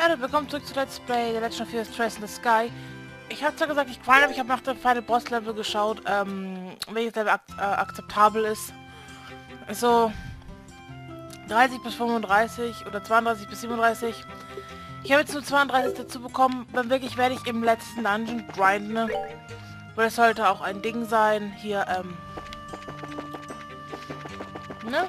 Ja, willkommen zurück zu Let's Play The Legend of Heroes Trace in the Sky. Ich habe zwar gesagt, ich gefallen, aber ich habe nach dem Final Boss Level geschaut, welches Level akzeptabel ist. Also 30 bis 35 oder 32 bis 37. Ich habe jetzt nur 32 dazu bekommen, dann wirklich werde ich im letzten Dungeon grinden, ne? Weil es sollte auch ein Ding sein, hier, ne?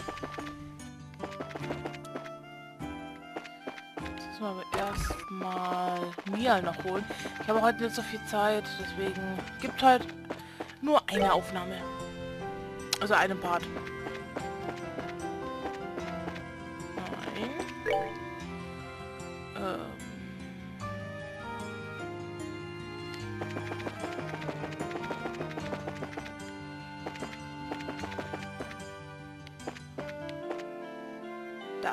Jetzt müssen wir erstmal Mia noch holen. Ich habe heute nicht so viel Zeit, deswegen gibt halt nur eine Aufnahme. Also einen Part. Nein. Da.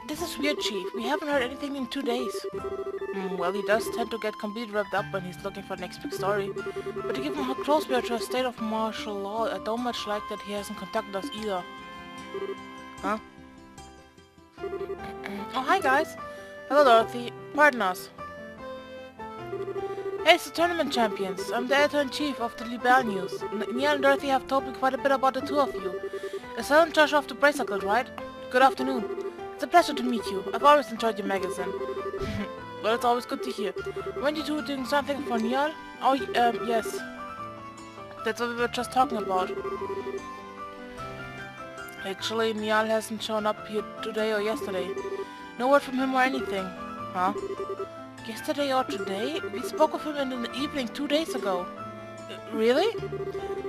This is weird, Chief. We haven't heard anything in 2 days. Well, he does tend to get completely wrapped up when he's looking for the next big story. But given how close we are to a state of martial law, I don't much like that he hasn't contacted us either. Huh? Oh, hi guys. Hello, Dorothy. Pardon us. Hey, it's the tournament champions. I'm the editor-in-chief of the Libel News. Neil and Dorothy have told me quite a bit about the two of you. Excellent Joshua of the Bracer Guild, right? Good afternoon. It's a pleasure to meet you. I've always enjoyed your magazine. Well, it's always good to hear. Weren't you two doing something for Niall? Oh, yes. That's what we were just talking about. Actually, Niall hasn't shown up here today or yesterday. No word from him or anything. Huh? Yesterday or today? We spoke of him in the evening 2 days ago. Really?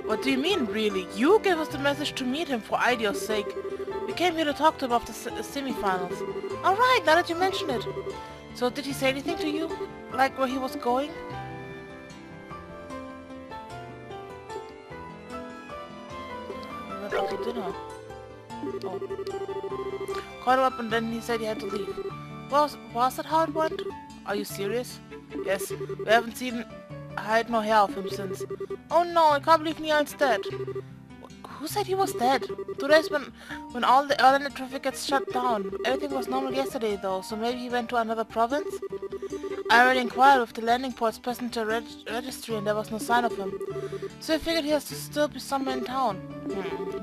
What do you mean, really? You gave us the message to meet him for idea's sake. We came here to talk to him about the semi-finals. Alright, now that you mention it. So did he say anything to you? Like where he was going? We went out to dinner. Oh. Called him up and then he said he had to leave. Was that how it went? Are you serious? Yes, we haven't seen hide nor hair of him since. Oh no, I can't believe Neil's dead. Who said he was dead? 2 days when all the internet traffic gets shut down. Everything was normal yesterday though, so maybe he went to another province? I already inquired with the landing port's passenger registry and there was no sign of him. So I figured he has to still be somewhere in town.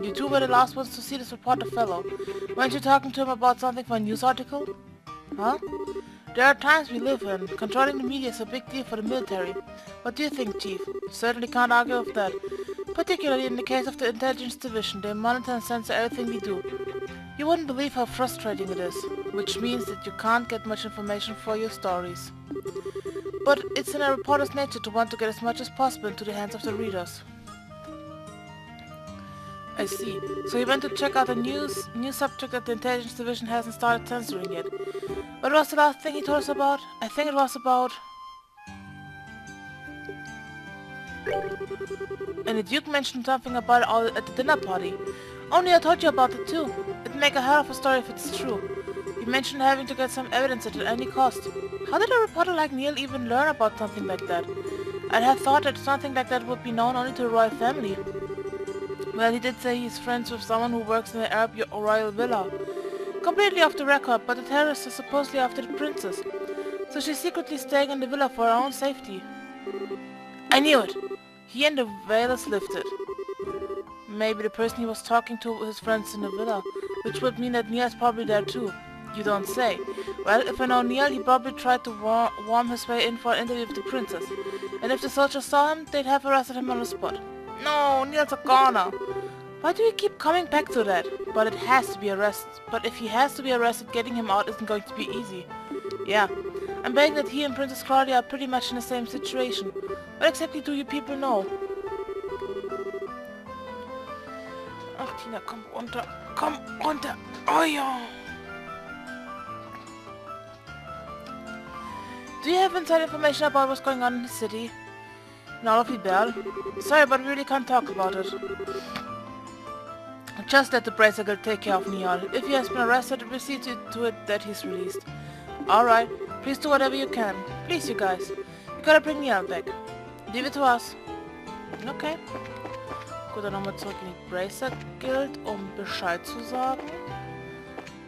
You two were the last ones to see this reporter fellow. Weren't you talking to him about something for a news article? Huh? There are times we live in. Controlling the media is a big deal for the military. What do you think, Chief? Certainly can't argue with that. Particularly in the case of the Intelligence Division, they monitor and censor everything we do. You wouldn't believe how frustrating it is, which means that you can't get much information for your stories. But it's in a reporter's nature to want to get as much as possible into the hands of the readers. I see. So you went to check out a new subject that the Intelligence Division hasn't started censoring yet. What was the last thing he told us about? I think it was about... And the Duke mentioned something about it all at the dinner party. Only I told you about it too. It'd make a hell of a story if it's true. You mentioned having to get some evidence at any cost. How did a reporter like Neil even learn about something like that? I'd have thought that something like that would be known only to the royal family. Well, he did say he's friends with someone who works in the Arab royal villa. Completely off the record, but the terrorists are supposedly after the princess. So she's secretly staying in the villa for her own safety. I knew it! He and the veilers lifted. Maybe the person he was talking to his friends in the villa, which would mean that Neil's probably there too. You don't say. Well, if I know Neil, he probably tried to worm his way in for an interview with the princess. And if the soldiers saw him, they'd have arrested him on the spot. No, Neil's a goner. Why do you keep coming back to that? But it has to be arrested. But if he has to be arrested, getting him out isn't going to be easy. Yeah, I'm betting that he and Princess Claudia are pretty much in the same situation. What exactly do you people know? Ach, Tina, komm runter. Komm runter. Oh ja. Do you have inside information about what's going on in the city? In all of Libel? Sorry, but we really can't talk about it. Just let the Bracer Guild take care of Niall. If he has been arrested, we'll see to it that he's released. Alright, please do whatever you can. Please, you guys. You gotta bring Niall back. Leave it to us. Okay. Gut, dann nochmal zurück in die Bracer Guild, um Bescheid zu sagen.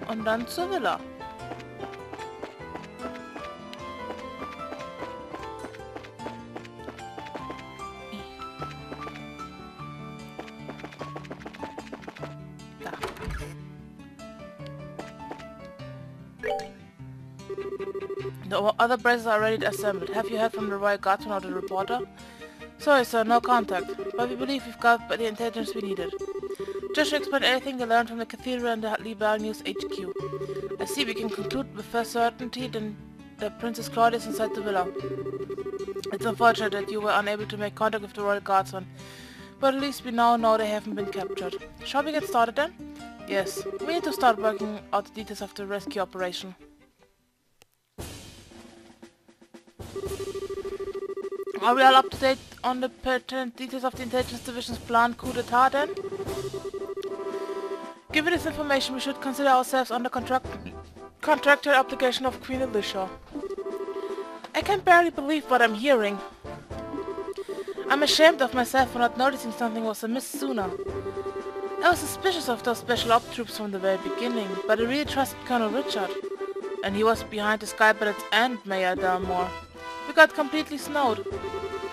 Und dann zur Villa. Da. The other bracers are ready to assemble. Have you heard from the Royal Guardsman or the reporter? Sorry, sir, no contact. But we believe we've got the intelligence we needed. Just to explain anything they learned from the Cathedral and the Libel News HQ. I see we can conclude with first certainty that Princess Claudia is inside the villa. It's unfortunate that you were unable to make contact with the Royal Guardsman, but at least we now know they haven't been captured. Shall we get started then? Yes, we need to start working out the details of the rescue operation. Are we all up to date on the pertinent details of the Intelligence Division's planned coup d'etat then? Given this information, we should consider ourselves under contractual obligation of Queen Alicia. I can barely believe what I'm hearing. I'm ashamed of myself for not noticing something was amiss sooner. I was suspicious of those special op troops from the very beginning, but I really trusted Colonel Richard. And he was behind the Sky Bandits and Mayor Delmore. We got completely snowed.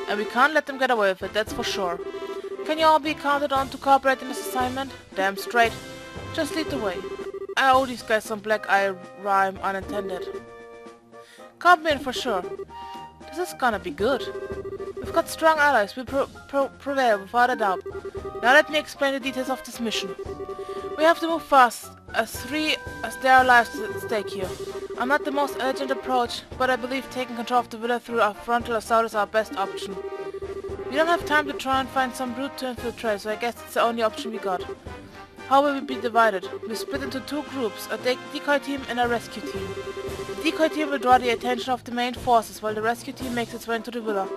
And we can't let them get away with it, that's for sure. Can you all be counted on to cooperate in this assignment? Damn straight. Just lead the way. I owe these guys some black eye rhyme unintended. Count me in for sure. This is gonna be good. We've got strong allies, we prevail without a doubt. Now let me explain the details of this mission. We have to move fast, as there are lives at stake here. I'm not the most elegant approach, but I believe taking control of the villa through our frontal assault is our best option. We don't have time to try and find some route to infiltrate, so I guess it's the only option we got. How will we be divided? We split into two groups, a decoy team and a rescue team. The decoy team will draw the attention of the main forces, while the rescue team makes its way into the villa.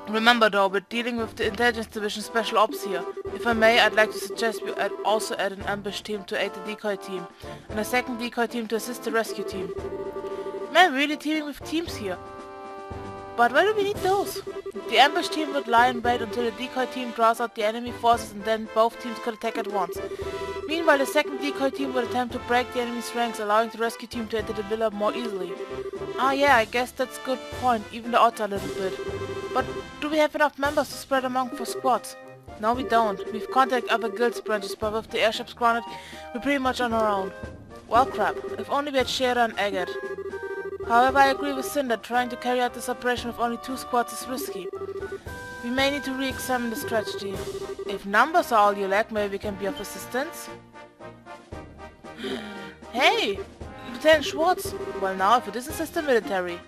Remember though, we're dealing with the Intelligence Division Special Ops here. If I may, I'd like to suggest we also add an ambush team to aid the decoy team, and a second decoy team to assist the rescue team. Man, we're really teaming with teams here. But why do we need those? The ambush team would lie in wait until the decoy team draws out the enemy forces and then both teams could attack at once. Meanwhile, the second decoy team would attempt to break the enemy's ranks, allowing the rescue team to enter the villa more easily. Ah yeah, I guess that's a good point, even the odds are a little bit. But do we have enough members to spread among for squads? No, we don't. We've contacted other guilds branches, but with the airships grounded, we're pretty much on our own. Well crap, if only we had Shera and Agate. However, I agree with Cinder, trying to carry out this operation with only 2 squads is risky. We may need to re-examine the strategy. If numbers are all you lack, maybe we can be of assistance? Hey! Lieutenant Schwartz! Well now, if it is assist the military.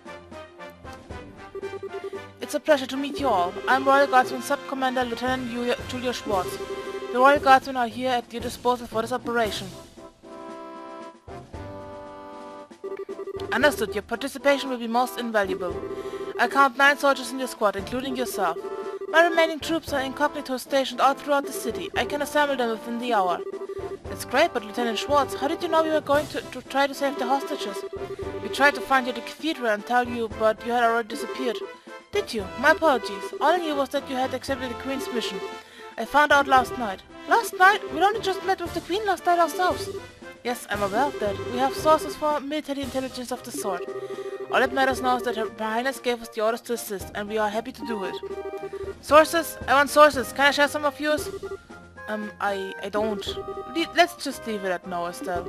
It's a pleasure to meet you all. I'm Royal Guardsman Sub-Commander Lieutenant Julia Schwartz. The Royal Guardsmen are here at your disposal for this operation. Understood. Your participation will be most invaluable. I count 9 soldiers in your squad, including yourself. My remaining troops are incognito stationed all throughout the city. I can assemble them within the hour. That's great, but Lieutenant Schwartz, how did you know we were going to try to save the hostages? We tried to find you at the cathedral and tell you, but you had already disappeared. Did you? My apologies. All I knew was that you had accepted the Queen's mission. I found out last night. Last night? We'd only just met with the Queen last night ourselves. Yes, I'm aware of that. We have sources for military intelligence of the sort. All that matters now is that Her Highness gave us the orders to assist, and we are happy to do it. Sources? I want sources. Can I share some of yours? I don't. Let's just leave it at no, Estelle.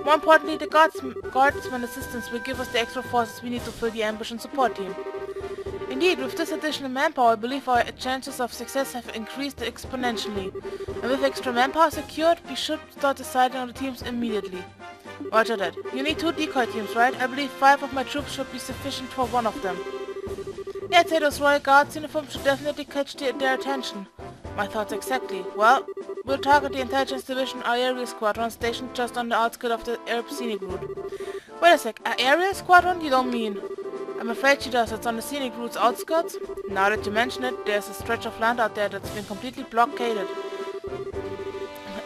More importantly, the guardsman assistance will give us the extra forces we need to fill the ambush and support team. Indeed, with this additional manpower, I believe our chances of success have increased exponentially. And with extra manpower secured, we should start deciding on the teams immediately. Roger that. You need 2 decoy teams, right? I believe 5 of my troops should be sufficient for one of them. Yeah, I'd say those Royal Guards uniforms should definitely catch their attention. My thoughts exactly. Well, we'll target the Intelligence Division aerial squadron stationed just on the outskirts of the Arab scenic route. Wait a sec, an aerial squadron? You don't mean... I'm afraid she does. It's on the scenic route's outskirts. Now that you mention it, there's a stretch of land out there that's been completely blockaded.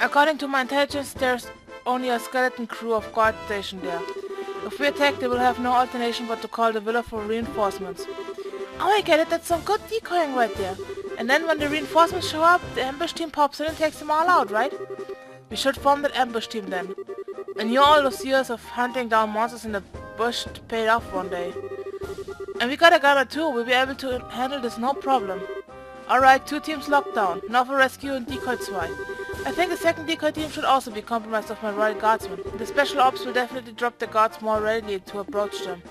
According to my intelligence, there's only a skeleton crew of guards stationed there. If we attack, they will have no alternation but to call the villa for reinforcements. Oh, I get it. That's some good decoying right there. And then when the reinforcements show up, the ambush team pops in and takes them all out, right? We should form that ambush team then. And all those years of hunting down monsters in the bush paid off one day. And we got a gunner too, we'll be able to handle this no problem. Alright, 2 teams locked down, now for rescue and decoy 2. I think the second decoy team should also be comprised of my royal guardsmen. The special ops will definitely drop the guards more readily to approach them.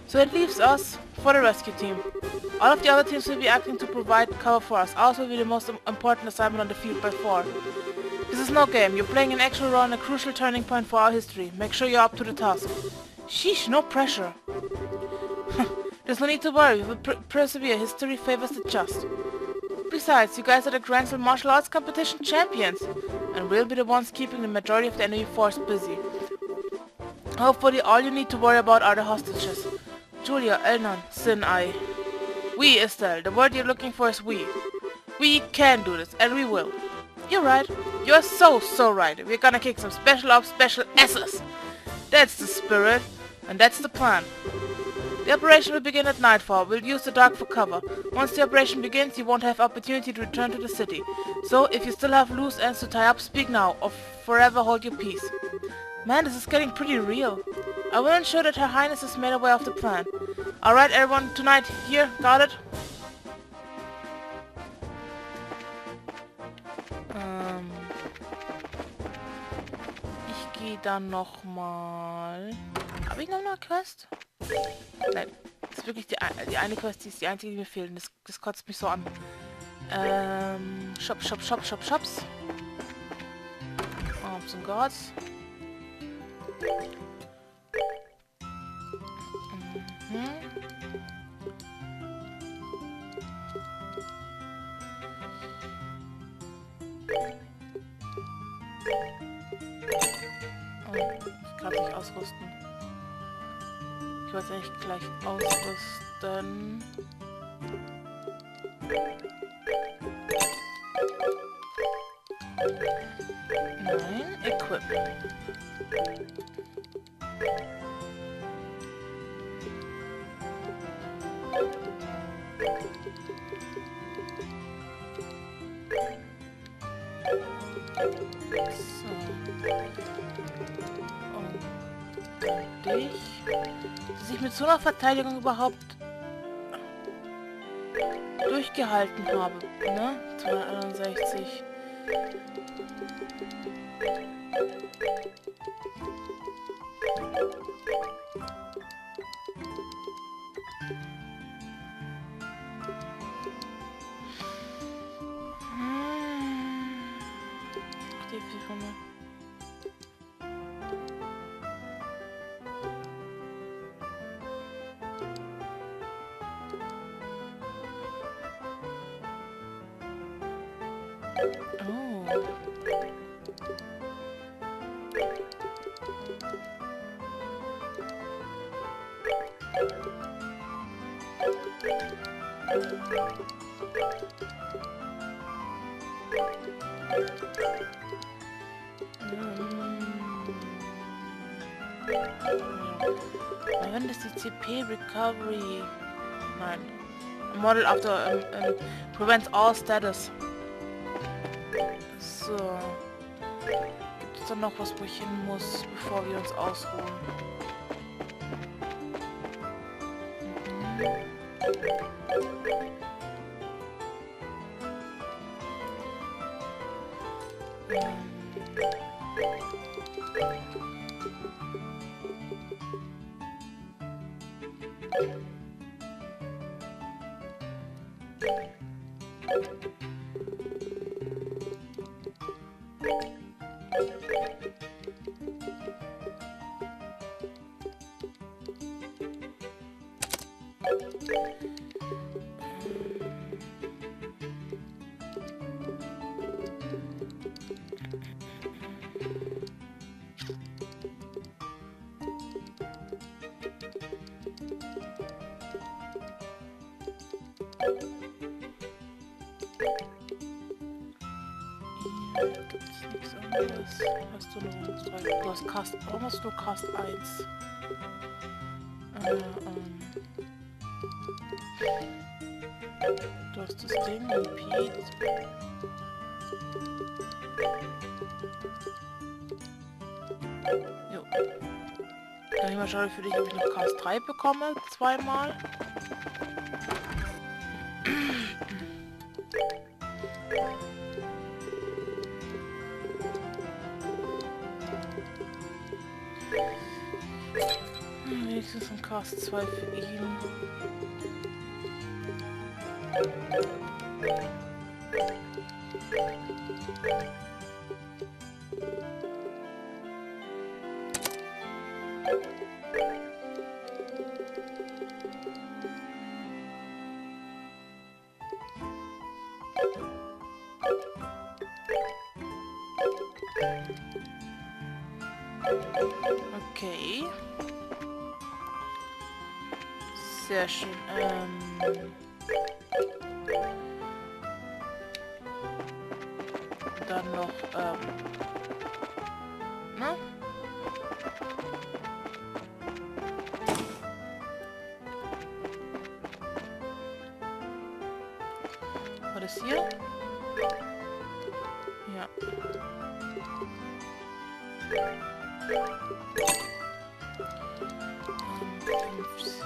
So it leaves us for the rescue team. All of the other teams will be acting to provide cover for us. Ours will be the most important assignment on the field by far. This is no game, you're playing an actual role and a crucial turning point for our history. Make sure you're up to the task. Sheesh, no pressure. There's no need to worry, we will persevere, history favors the just. Besides, you guys are the Grand Slam Martial Arts Competition champions, and we'll be the ones keeping the majority of the enemy force busy. Hopefully all you need to worry about are the hostages. Julia, Elnon, Sin, I. We, Estelle, the word you're looking for is we. We can do this, and we will. You're right. You're so right. We're gonna kick some special ops special asses. That's the spirit, and that's the plan. The operation will begin at nightfall. We'll use the dark for cover. Once the operation begins, you won't have opportunity to return to the city. So, if you still have loose ends to tie up, speak now, or forever hold your peace. Man, this is getting pretty real. I will ensure that Her Highness is made aware of the plan. Alright, everyone, tonight, here, got it? Ich gehe dann nochmal... Habe ich noch eine Quest? Nein, das ist wirklich die eine Quest, die ist die einzige, die mir fehlt. Das kotzt mich so an. Shops. Arms and Gods. Oh, ich kann nicht ausrüsten. Ich wollte eigentlich gleich ausrüsten. Nein, equip. So. Und dich. Dass ich mit so einer Verteidigung überhaupt durchgehalten habe, ne? 261. Oh. When is the CP recovery? Nein. Model after prevents all status. So. Gibt es da noch was, wo ich hin muss, bevor wir uns ausruhen? Gibt's nichts anderes? Hast du noch was? Du hast Cast. Warum hast du Cast 1? Du hast das Ding, Repeat. Jo. Dann mal schauen für dich, ob ich noch Cast 3 bekomme. Zweimal. Wenigstens ein Cast 2 für ihn. Okay. Sehr schön. Dann noch, ne? War das hier? Ja. 50.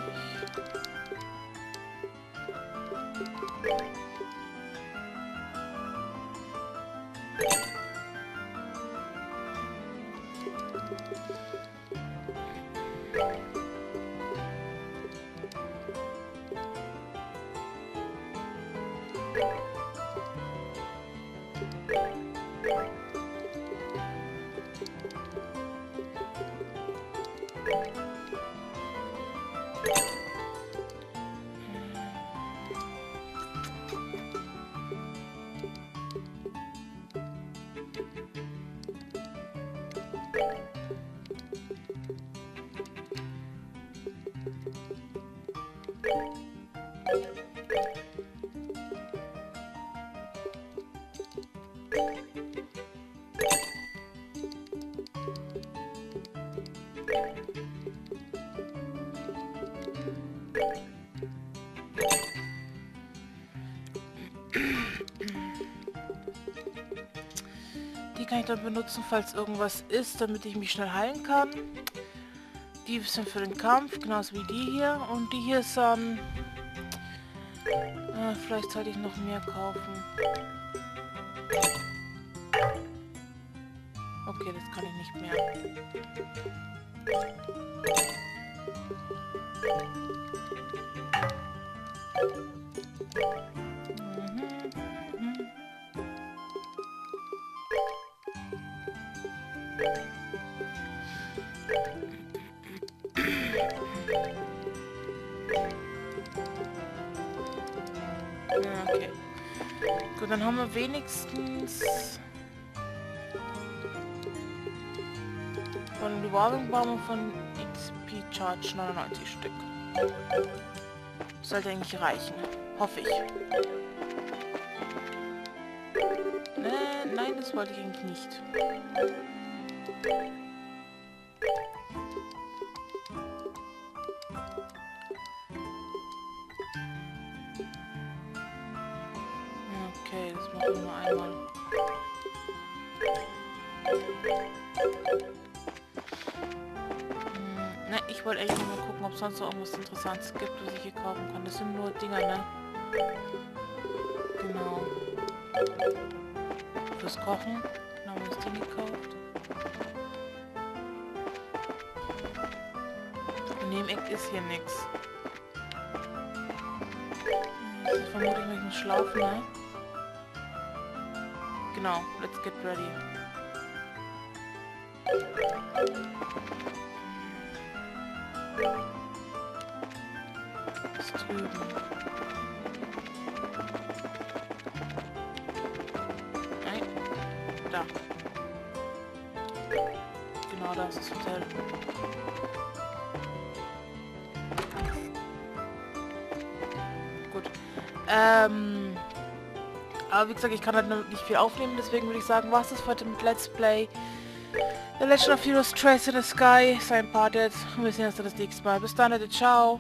Die kann ich dann benutzen, falls irgendwas ist, damit ich mich schnell heilen kann. Die sind für den Kampf, genauso wie die hier. Und die hier ist vielleicht sollte ich noch mehr kaufen. Okay, das kann ich nicht mehr. Okay. Gut, dann haben wir wenigstens von Revolving Bomb von XP Charge 99 Stück. Sollte eigentlich reichen. Hoffe ich. Nein, das wollte ich eigentlich nicht. Okay, das machen wir nur einmal. Ne, ich wollte eigentlich nur mal gucken, ob es sonst noch irgendwas Interessantes gibt, was ich hier kaufen kann. Das sind nur Dinger, ne? Genau. Fürs Kochen. Dann haben wir das Ding gekauft. Und neben Eck ist hier nichts. Das ist vermutlich mit dem Schlaufen, ne? Genau, let's get ready. Das drüben. Nein. Da. Genau, da ist das Hotel. Gut. Aber wie gesagt, ich kann halt nicht viel aufnehmen, deswegen würde ich sagen, was ist heute mit Let's Play The Legend of Heroes Trace in the Sky, sein Part jetzt. Und wir sehen uns dann das nächste Mal. Bis dann, ciao!